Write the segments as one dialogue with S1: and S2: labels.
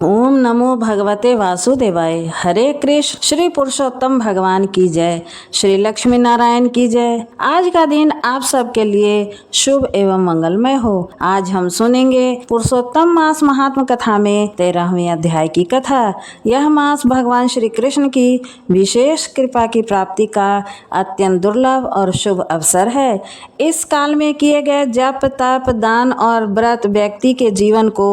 S1: ओम नमो भगवते वासुदेवाय। हरे कृष्ण। श्री पुरुषोत्तम भगवान की जय। श्री लक्ष्मी नारायण की जय। आज का दिन आप सबके लिए शुभ एवं मंगलमय हो। आज हम सुनेंगे पुरुषोत्तम मास महात्म कथा में 13वें अध्याय की कथा। यह मास भगवान श्री कृष्ण की विशेष कृपा की प्राप्ति का अत्यंत दुर्लभ और शुभ अवसर है। इस काल में किए गए जप तप दान और व्रत व्यक्ति के जीवन को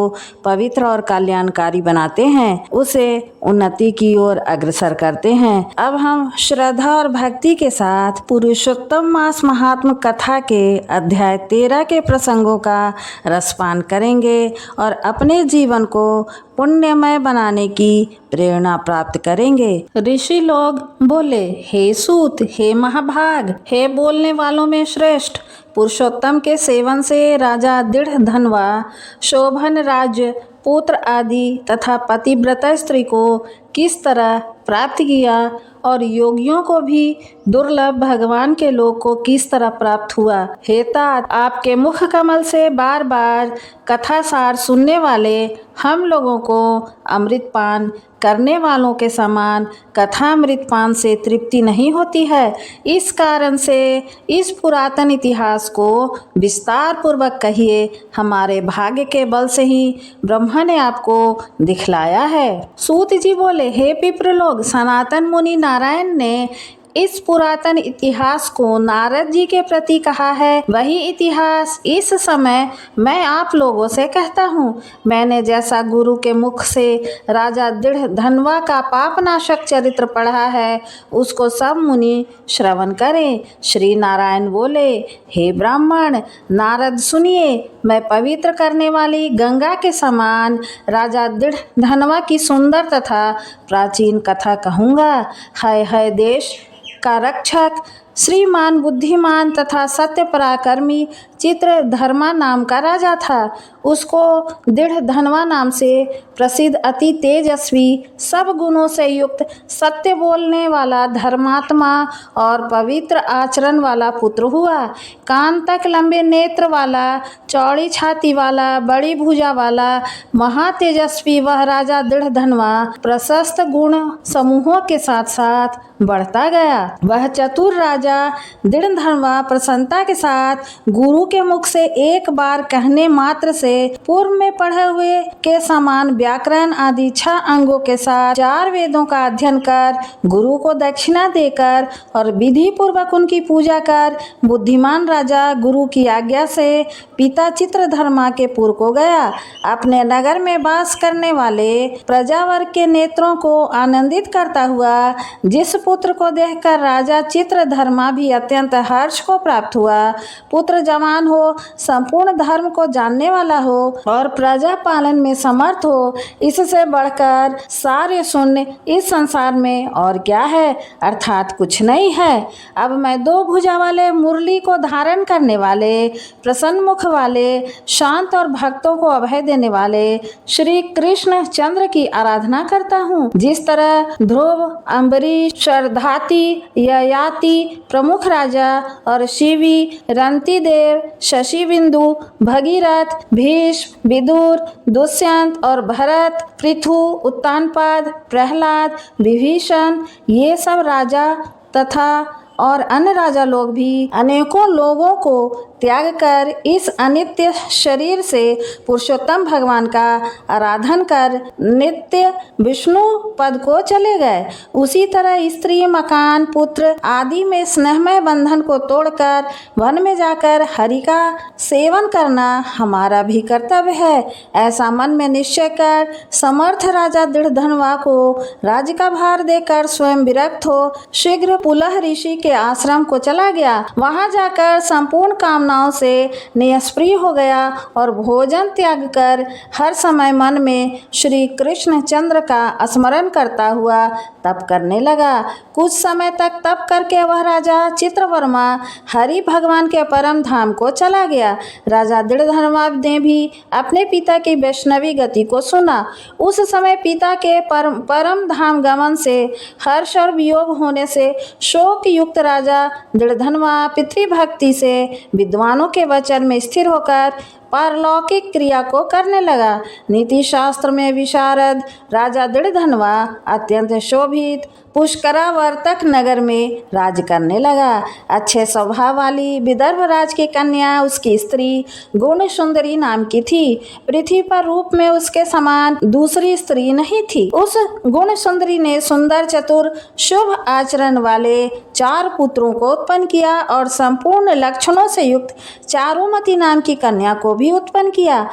S1: पवित्र और कल्याणकारी बनाते हैं, उसे उन्नति की ओर अग्रसर करते हैं। अब हम श्रद्धा और भक्ति के साथ पुरुषोत्तम मास महात्म कथा के अध्याय 13 के प्रसंगों का रसपान करेंगे और अपने जीवन को पुण्यमय बनाने की प्रेरणा प्राप्त करेंगे। ऋषि लोग बोले, हे सूत, हे महाभाग, हे बोलने वालों में श्रेष्ठ, पुरुषोत्तम के सेवन से राजा दृढ़ धनवा, शोभन राज्य, पुत्र आदि तथा पतिव्रता स्त्री को किस तरह प्राप्त किया और योगियों को भी दुर्लभ भगवान के लोक को किस तरह प्राप्त हुआ। हे तात, आपके मुख कमल से बार बार कथा सार सुनने वाले हम लोगों को अमृतपान करने वालों के समान कथा अमृतपान से तृप्ति नहीं होती है। इस कारण से इस पुरातन इतिहास को विस्तार पूर्वक कहिए। हमारे भाग्य के बल से ही ब्रह्मा ने आपको दिखलाया है। सूत जी बोले, हे पिप्र लोग, सनातन मुनि नारायण ने इस पुरातन इतिहास को नारद जी के प्रति कहा है। वही इतिहास इस समय मैं आप लोगों से कहता हूँ। मैंने जैसा गुरु के मुख से राजा दृढ़ धनवा का पापनाशक चरित्र पढ़ा है, उसको सब मुनि श्रवण करें। श्री नारायण बोले, हे ब्राह्मण नारद सुनिए, मैं पवित्र करने वाली गंगा के समान राजा दृढ़ धनवा की सुंदर तथा प्राचीन कथा कहूँगा। है देश का रक्षक श्रीमान बुद्धिमान तथा सत्य पराक्रमी चित्रधर्मा नाम का राजा था। उसको दृढ़ धनवा नाम से प्रसिद्ध अति तेजस्वी सब गुणों से युक्त सत्य बोलने वाला धर्मात्मा और पवित्र आचरण वाला पुत्र हुआ। कान तक लंबे नेत्र वाला, चौड़ी छाती वाला, बड़ी भुजा वाला महातेजस्वी वह राजा दृढ़ धनवा प्रशस्त गुण समूहों के साथ साथ बढ़ता गया। वह चतुर राजा दृढ़ धनवा प्रसन्नता के साथ गुरु के मुख से एक बार कहने मात्र से पूर्व में पढ़े हुए के समान व्याकरण आदि 6 अंगों के साथ 4 वेदों का अध्ययन कर, गुरु को दक्षिणा देकर और विधि पूर्वक उनकी पूजा कर, बुद्धिमान राजा गुरु की आज्ञा से पिता चित्रधर्मा के पुर को गया। अपने नगर में वास करने वाले प्रजावर्ग के नेत्रों को आनंदित करता हुआ जिस पुत्र को देखकर राजा चित्रधर्मा भी अत्यंत हर्ष को प्राप्त हुआ। पुत्र जवान हो, संपूर्ण धर्म को जानने वाला हो और प्रजा पालन में समर्थ हो, इससे बढ़कर सारे शून्य इस संसार में और क्या है, अर्थात कुछ नहीं है। अब मैं 2 भुजा वाले, मुरली को धारण करने वाले, प्रसन्न मुख वाले, शांत और भक्तों को अभय देने वाले श्री कृष्ण चंद्र की आराधना करता हूँ। जिस तरह ध्रुव, अम्बरीश, शरधाती, ययाति प्रमुख राजा और शिवी, रंतिदेव, शशिबिंदु, भगीरथ, भीष्म, विदुर, दुष्यंत और भरत, पृथु, उत्तानपाद, प्रहलाद, विभीषण, ये सब राजा तथा और अन्य राजा लोग भी अनेकों लोगों को त्याग कर इस अनित्य शरीर से पुरुषोत्तम भगवान का आराधन कर नित्य विष्णु पद को चले गए। उसी तरह स्त्री, मकान, पुत्र आदि में स्नेहमय बंधन को तोड़कर वन में जाकर हरि का सेवन करना हमारा भी कर्तव्य है। ऐसा मन में निश्चय कर समर्थ राजा दृढ़ धनवा को राज्य का भार देकर स्वयं विरक्त हो शीघ्र पुलह ऋषि के आश्रम को चला गया। वहां जाकर संपूर्ण कामनाओं से निष्प्रिय हो गया और भोजन त्याग कर हर समय मन में श्री कृष्ण चंद्र का स्मरण करता हुआ तप करने लगा। कुछ समय तक तप करके वह राजा चित्रवर्मा हरि भगवान के परम धाम को चला गया। राजा दृढ़धर्मा ने भी अपने पिता की वैष्णवी गति को सुना। उस समय पिता के परम धाम गमन से हर्ष और वियोग होने से शोक युक्त राजा दृढ़धनवा पितृभक्ति से विद्वानों के वचन में स्थिर होकर पारलौकिक क्रिया को करने लगा। नीति शास्त्र में विशारद राजा दृढ़धनवा अत्यंत शोभित पुष्करावर्तक नगर में राज करने लगा। अच्छे स्वभाव वाली विदर्भ राज की कन्या उसकी स्त्री गुण सुंदरी नाम की थी। पृथ्वी पर रूप में उसके समान दूसरी स्त्री नहीं थी। उस गुण सुंदरी ने सुंदर चतुर शुभ आचरण वाले 4 पुत्रों को उत्पन्न किया और संपूर्ण लक्षणों से युक्त चारुमती नाम की कन्या को भी उत्पन्न किया।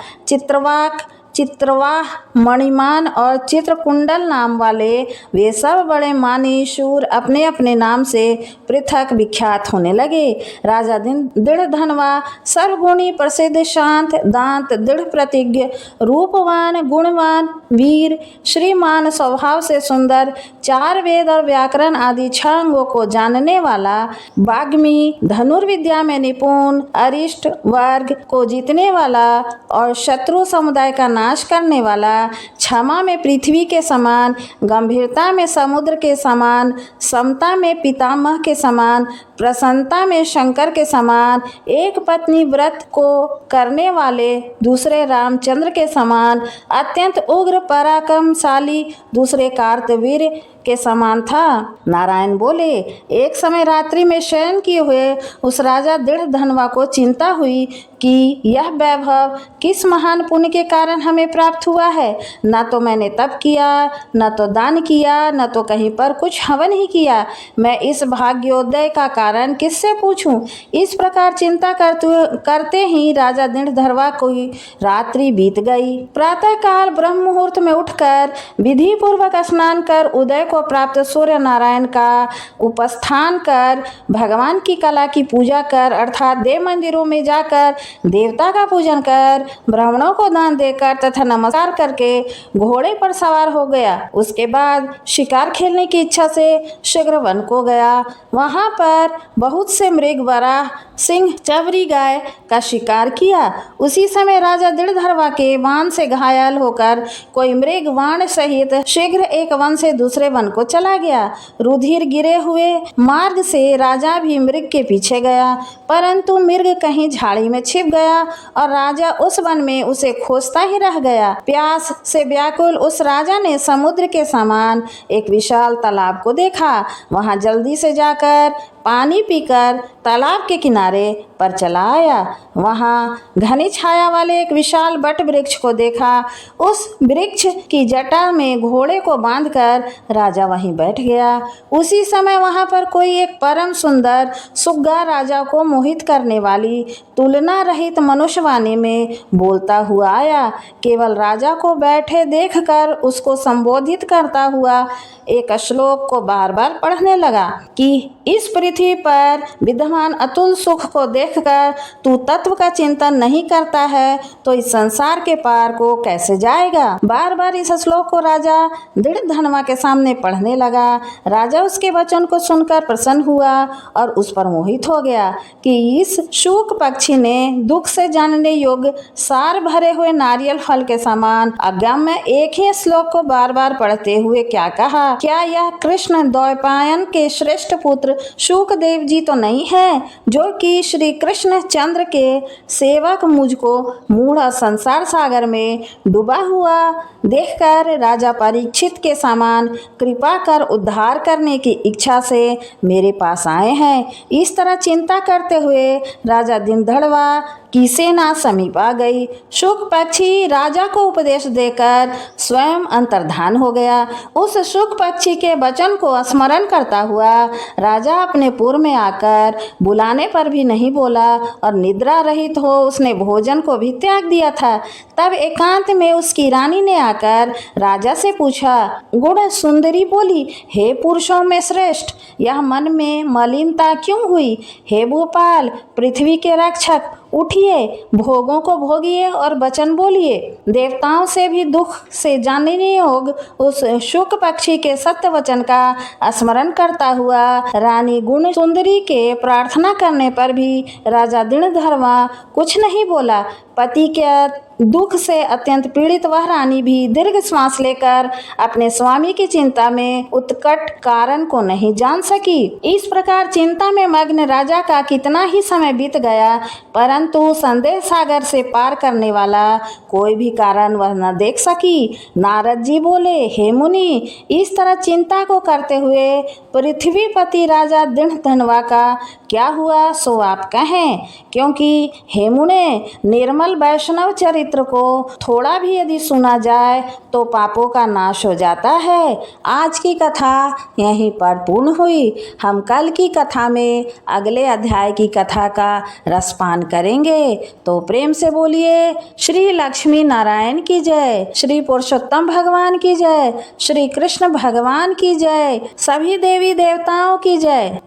S1: चित्रवाह, मणिमान और चित्रकुंडल नाम वाले वे सब बड़े मानी शूर अपने अपने नाम से पृथक विख्यात होने लगे। राजा दृढ़धनवा सर्वगुणी प्रसिद्ध शांत दांत दृढ़ प्रतिज्ञ रूपवान गुणवान वीर श्रीमान स्वभाव से सुंदर 4 वेद और व्याकरण आदि 6 अंगों को जानने वाला वाग्मी धनुर्विद्या में निपुण अरिष्ट वर्ग को जीतने वाला और शत्रु समुदाय का नाश करने वाला क्षमा में पृथ्वी के समान गंभीरता में समुद्र के समान समता में पितामह के समान प्रसन्नता में शंकर के समान एक पत्नी व्रत को करने वाले दूसरे रामचंद्र के समान अत्यंत उग्र पराक्रमशाली दूसरे कार्तवीर के समान था। नारायण बोले, एक समय रात्रि में शयन किए हुए उस राजा दृढ़धनवा को चिंता हुई कि यह वैभव किस महान पुण्य के कारण हमें प्राप्त हुआ है। न तो मैंने तप किया, न तो दान किया, न तो कहीं पर कुछ हवन ही किया। मैं इस भाग्योदय का कारण किससे पूछूं। इस प्रकार चिंता करते ही राजा दृढ़धनवा की रात्रि बीत गई। प्रातः काल ब्रह्म मुहूर्त में उठकर विधि पूर्वक स्नान कर उदय को प्राप्त सूर्य नारायण का उपस्थान कर भगवान की कला की पूजा कर अर्थात देव मंदिरों में जाकर देवता का पूजन कर ब्राह्मणों को दान देकर तथा नमस्कार करके घोड़े पर सवार हो गया। उसके बाद शिकार खेलने की इच्छा से शीघ्र वन को गया। वहां पर बहुत से मृग वराह सिंह चवरी गाय का शिकार किया। उसी समय राजा दृढ़धनवा के बाण से घायल होकर कोई मृग बाण सहित शीघ्र एक वन से दूसरे वन को चला गया। रुधिर गिरे हुए मार्ग से राजा भी मृग के पीछे गया, परंतु मृग कहीं झाड़ी में छिप गया और राजा उस वन में उसे खोजता ही रह गया। प्यास से व्याकुल उस राजा ने समुद्र के समान एक विशाल तालाब को देखा। वहां जल्दी से जाकर पानी पीकर तालाब के किनारे पर चला आया। वहां घनी छाया वाले एक विशाल वट वृक्ष को देखा। उस वृक्ष की जटा में घोड़े को बांधकर राजा वहीं बैठ गया। उसी समय वहां पर कोई एक परम सुंदर सुग्गा राजा को मोहित करने वाली तुलना रहित मनुष्यवाणी में बोलता हुआ आया। केवल राजा को बैठे देखकर उसको संबोधित करता हुआ एक श्लोक को बार बार पढ़ने लगा कि इस पृथ्वी पर विद्यमान अतुल सुख को देखकर तू तत्व का चिंतन नहीं करता है तो इस संसार के पार को कैसे जाएगा। बार बार इस श्लोक को राजा दृढ़धनवा के सामने पढ़ने लगा। राजा उसके वचन को सुनकर प्रसन्न हुआ और उस पर मोहित हो गया कि इस शूक पक्षी ने दुख से जानने योग्य सार भरे हुए नारियल फल के समान अगम्य एक ही श्लोक को बार बार पढ़ते हुए क्या कहा। क्या यह कृष्ण द्वैपायन के श्रेष्ठ पुत्र शुकदेव जी तो नहीं है जो कि श्री कृष्ण चंद्र के सेवक मुझको मूढ़ संसार सागर में डूबा हुआ देखकर राजा परीक्षित के समान कृपा कर उद्धार करने की इच्छा से मेरे पास आए हैं। इस तरह चिंता करते हुए राजा दृढ़धनवा की सेना समीप आ गई। शुक पक्षी राजा को उपदेश देकर स्वयं अंतर्धान हो गया। उस शुक पक्षी के वचन को स्मरण करता हुआ राजा अपने पुर में आकर बुलाने पर भी नहीं बोला और निद्रा रहित हो उसने भोजन को भी त्याग दिया था। तब एकांत में उसकी रानी ने आकर राजा से पूछा। गुण सुंदरी बोली, हे पुरुषों में श्रेष्ठ, यह मन में मलिनता क्यों हुई। हे भोपाल, पृथ्वी के रक्षक, उठिए, भोगों को भोगिए और वचन बोलिए। देवताओं से भी दुख से जानने योग्य उस शुक पक्षी के सत्य वचन का स्मरण करता हुआ रानी गुण सुंदरी के प्रार्थना करने पर भी राजा दृढ़धनवा कुछ नहीं बोला। पति के दुख से अत्यंत पीड़ित वह रानी भी दीर्घ श्वास लेकर अपने स्वामी की चिंता में उत्कट कारण को नहीं जान सकी। इस प्रकार चिंता में मग्न राजा का कितना ही समय बीत गया, परंतु संदेश सागर से पार करने वाला कोई भी कारण वह न देख सकी। नारद जी बोले, हे मुनि, इस तरह चिंता को करते हुए पृथ्वीपति राजा दृढ़धनवा का क्या हुआ सो आप कहें, क्योंकि हे मुने, निर्मल वैष्णव चरित्र को थोड़ा भी यदि सुना जाए तो पापों का नाश हो जाता है। आज की कथा यहीं पर पूर्ण हुई। हम कल की कथा में अगले अध्याय की कथा का रसपान करेंगे। तो प्रेम से बोलिए श्री लक्ष्मी नारायण की जय, श्री पुरुषोत्तम भगवान की जय, श्री कृष्ण भगवान की जय, सभी देवी देवताओं की जय।